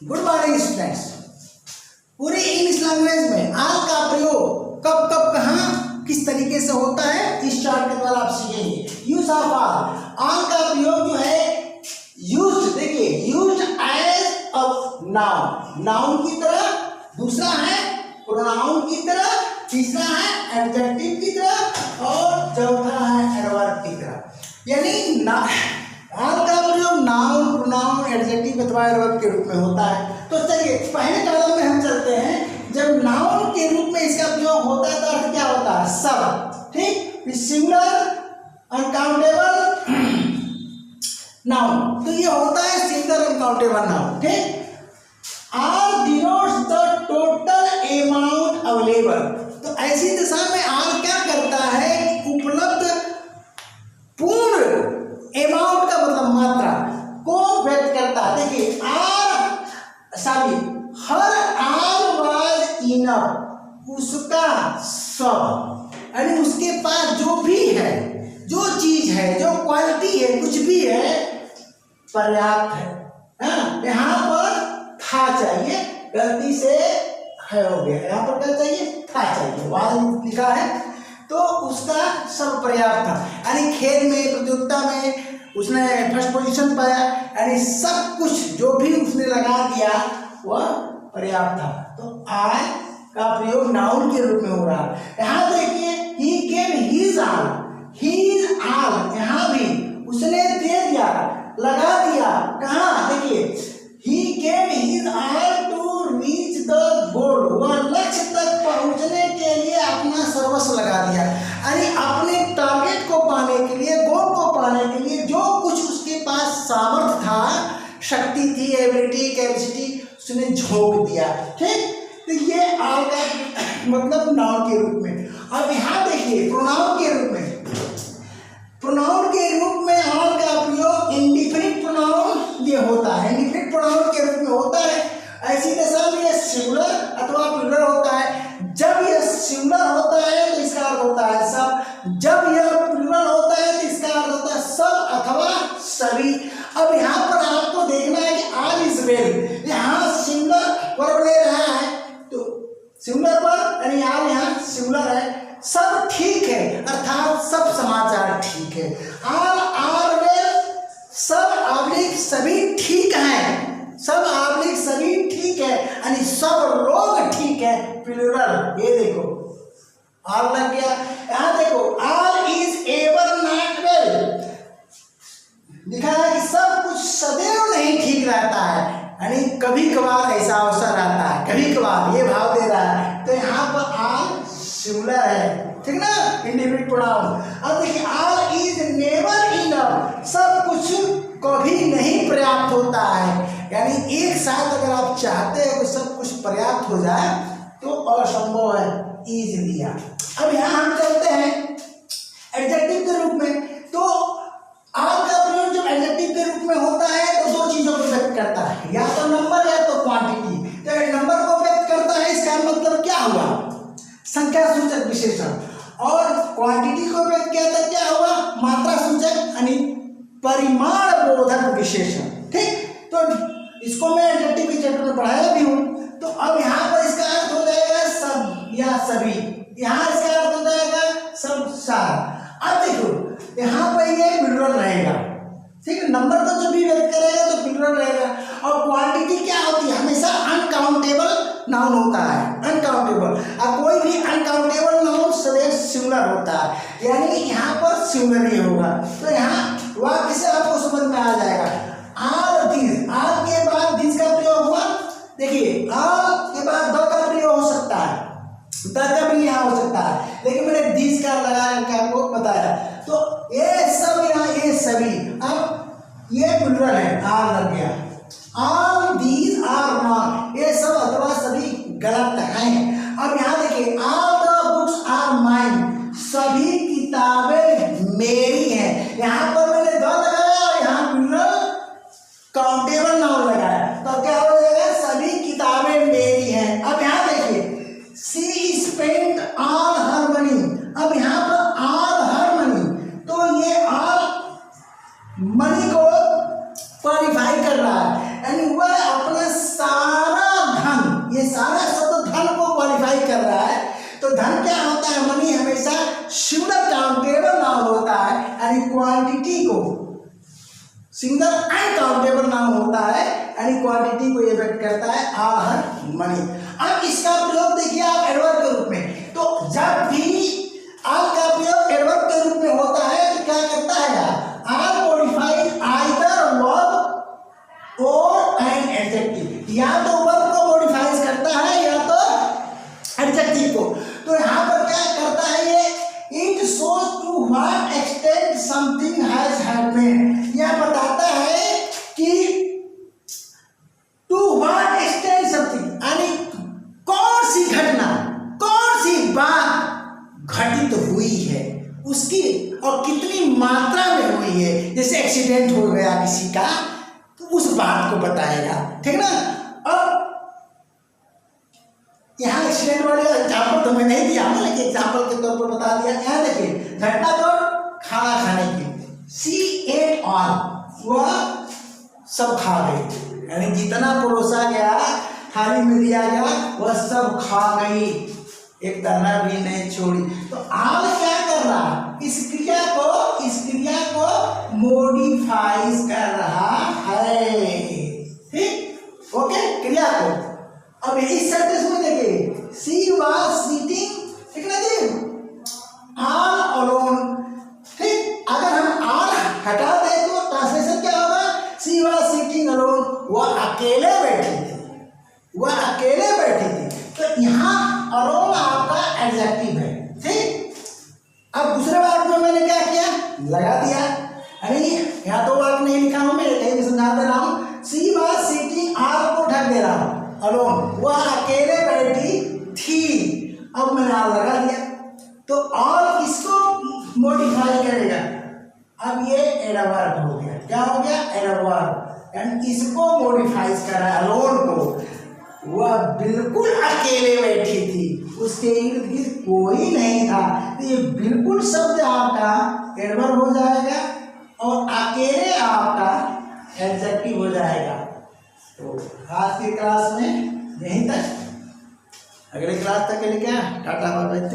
Good morning students. पूरी English language में आल का प्रयोग कब कब कहाँ किस तरीके से होता है इस चार्ट के द्वारा आप सीखेंगे। यूज ऑफ आल का प्रयोग जो है यूज्ड, देखिए used as a noun, noun की तरह, दूसरा है प्रोनाउन की तरह, तीसरा है एडजेक्टिव की तरह और चौथा है एडवर्ब की तरह। यानी आल का प्रयोग नाउन, प्रोनाउन, एडजेक्टिव अथवा एडवर्ब के रूप में होता है। तो चलिए पहले कॉलम में हम चलते हैं। जब नाउन के रूप में इसका प्रयोग होता है तो अर्थ क्या होता है? सब, ठीक, सिंगुलर, अनकाउंटेबल नाउन। तो ये होता है सिंगुलर अनकाउंटेबल नाउन, ठीक। Are denotes the total amount available. तो ऐसी दशा में आर क्या करता है? उपलब्ध पूर्ण अमाउंट का मतलब मात्रा को व्यक्त करता है। देखिए हर आर वाज इनफ, उसका सब, यानी उसके पास जो भी है, जो चीज है, जो क्वालिटी है, कुछ भी है, पर्याप्त है। यहाँ पर था चाहिए, गलती से है हो गया, यहाँ पर क्या चाहिए? था चाहिए, वाज लिखा है तो उसका सब पर्याप्त था। यानी खेल में, प्रतियोगिता में उसने फर्स्ट पोजीशन पाया, यानी सब कुछ जो भी उसने लगा दिया वह पर्याप्त था। तो आई का प्रयोग नाउन के रूप में हो रहा है। यहाँ देखिए he gave his all, his all, यहाँ भी उसने दे दिया, लगा दिया। कहाँ? देखिए he gave his all to reach the goal, वह लक्ष्य तक पहुंचने के लिए अपना सर्वस्व लगा दिया। यानी अपने टारगेट को पाने के लिए, गोल को पाने के लिए जो कुछ उसके पास सामर्थ्य था, शक्ति थी, एबिलिटी, कैपेसिटी, उसने झोंक दिया, ठीक। तो ये आल का मतलब नाउन के रूप में। अब यहाँ देखिए प्रोनाउन के रूप में, प्रोनाउन के रूप में आल का प्रयोग इंडिफिनिट प्रोनाउन ये होता है, इंडिफिनिट प्रोनाउन के रूप में होता है। ऐसी दशा में यह सिंगुलर अथवा प्लूरल होता है। जब यह सिंगुलर होता है तो इसका अर्थ होता है सब, जब यह प्लूरल होता है तो इसका अर्थ होता है सब अथवा सभी। अब यहाँ पर आपको देखना है कि ऑल इज वेल, यहाँ सिंगुलर वर्ब ले रहा है तो सिंगुलर पर, यानी ऑल यहाँ सिंगुलर है। सब ठीक है अर्थात सब समाचार ठीक है। ऑल आर वेल, सब आब्लिक सभी ठीक हैं, सब आब्लिक सभी ठीक है, यानी सब लोग ठीक है, प्लूरल। ये देखो ऑल लग गया। यहाँ देखो all is ever not well, लिखा है कि सब कुछ सदैव नहीं ठीक रहता है, यानी कभी कभार ऐसा अवसर आता है, कभी कभार, ये भाव दे रहा है। तो यहाँ पर ऑल सिंगुलर है, ठीक ना, इंडिफिनिट प्रोनाउन। अब देखिए ऑल इज नेवर इनफ, सब कुछ कभी नहीं पर्याप्त होता है, यानी एक साथ अगर आप चाहते हो कि सब कुछ पर्याप्त हो जाए तो असंभव है, इज लिया। अब यहाँ हम चलते हैं एडजेक्टिव के रूप में। तो आल का प्रयोग जब एडजेक्टिव के रूप में होता है तो दो चीजों को व्यक्त करता है, या तो नंबर या तो क्वांटिटी। तो नंबर को व्यक्त करता है, इसका मतलब क्या हुआ? संख्या सूचक विशेषण। और क्वांटिटी को व्यक्त किया था, क्या हुआ? मात्रा सूचक यानी परिमाण बोधक विशेषण, ठीक। तो इसको मैं एडजेक्टिव के चैप्टर में पढ़ाया भी हूं। तो अब यहाँ पर इसका अर्थ हो जाएगा सब या सभी, यहाँ इसका अर्थ हो जाएगा सब सारा। अब देखो यहाँ पर ये प्लूरल रहेगा, ठीक है, नंबर को जब भी व्यक्त करेगा तो प्लूरल रहेगा। और क्वांटिटी क्या होती है? हमेशा अनकाउंटेबल नाउन होता है, अनकाउंटेबल। और कोई भी अनकाउंटेबल नाउन सदैव सिंगुलर होता है, यानी यहाँ पर सिंगुलर ही होगा। तो यहाँ वाक्य से आपको समझ में आ जाएगा। ऑल दिस, ऑल के बाद दिस का प्रयोग हुआ। देखिए ऑल के बाद द का प्रयोग हो सकता है, द का भी यहाँ हो सकता है, लेकिन मैंने दिस का लगाया के आपको बताया। तो ये सब यहाँ, ये सभी, अब ये प्लूरल है, ऑल लग गया। ऑल दीज आर नॉट, ये सब अथवा सभी गलत हैं। अब यहाँ देखिए all the books are mine, सभी किताबें मेरी हैं। यहाँ पर मैंने द लगाया और यहाँ प्लूरल काउंटेबल नाउन लगाया, तो क्या हो जाएगा? सभी किताबें मेरी हैं। अब यहाँ देखिए सी स्पेंट ऑल हर मनी, अब यहाँ पर ऑल हर मनी, तो ये ऑल मनी को क्वालिफाई कर रहा है, यानी वह अपना सिंगल अनकाउंटेबल नाउन होता है, यानी क्वांटिटी को इफेक्ट करता है, आर हर मनी। अब इसका प्रयोग देखिए आप एडवर्ब के रूप में, तो जब भी आर का प्रयोग एडवर्ब के रूप में होता है तो क्या करता है, आर मॉडिफाइज आइदर वर्ब और एन एडजेक्टिव, या तो वर्ब को मॉडिफाइज करता है या तो एडजेक्टिव को। तो यहाँ पर क्या करता है ये, it shows to what extent something has happened, यह बताता है कि टू व्हाट एक्सटेंट समथिंग, यानी कौन सी घटना, कौन सी बात घटित हुई है उसकी, और कितनी मात्रा में हुई है। जैसे एक्सीडेंट हो गया किसी का तो उस बात को बताएगा, ठीक ना। अब यहाँ एक्सीडेंट वाले एग्जाम्पल तो मैं नहीं दिया हूँ, लेकिन एग्जाम्पल के तौर पर बता दिया। यहाँ देखिए घटना तो खाना खाने की, सी एट ऑल, वह सब खा गई, यानी जितना परोसा गया थाली में दिया गया वह सब खा गई, एक दाना भी नहीं छोड़ी। तो आल क्या कर रहा, इस क्रिया को मॉडिफाइज कर रहा है, ठीक, ओके, क्रिया को। अब इस सेंटेंस में देखिए, सी वाज सीटिंग, ठीक ना जी, ऑल अलोन, ठीक। अगर हम ऑल हटा दें तो ट्रांसलेशन क्या होगा, सी वाज सीटिंग अलोन, वह अकेले बैठी थी, वह अकेले बैठी थी। तो यहाँ अलोन आपका एडजेक्टिव है, ठीक। अब दूसरे वाक्य में मैंने क्या किया, लगा दिया, अरे यहाँ तो वाक्य नहीं लिखा हूँ, मैं कहीं भी समझा दे रहा हूँ, सी वाज सीटिंग, ऑल को ढक दे रहा हूँ, अलोन, वह अकेले बैठी थी। अब मैंने ऑल लगा दिया, तो ऑल किसको मॉडिफाई करेगा, अब ये एडवर्ब हो गया, क्या हो गया, एडवर्ब, यानी इसको मॉडिफाइज कर रहा है, अलोन को। वह बिल्कुल अकेले बैठी थी, उसके इर्द गिर्द कोई नहीं था, तो ये बिल्कुल शब्द आपका एडवर्ब हो जाएगा और अकेले आपका एडजेक्टिव हो जाएगा। तो आज की क्लास में यहीं तक, अगले क्लास तक के लिए क्या, टाटा बाय बाय।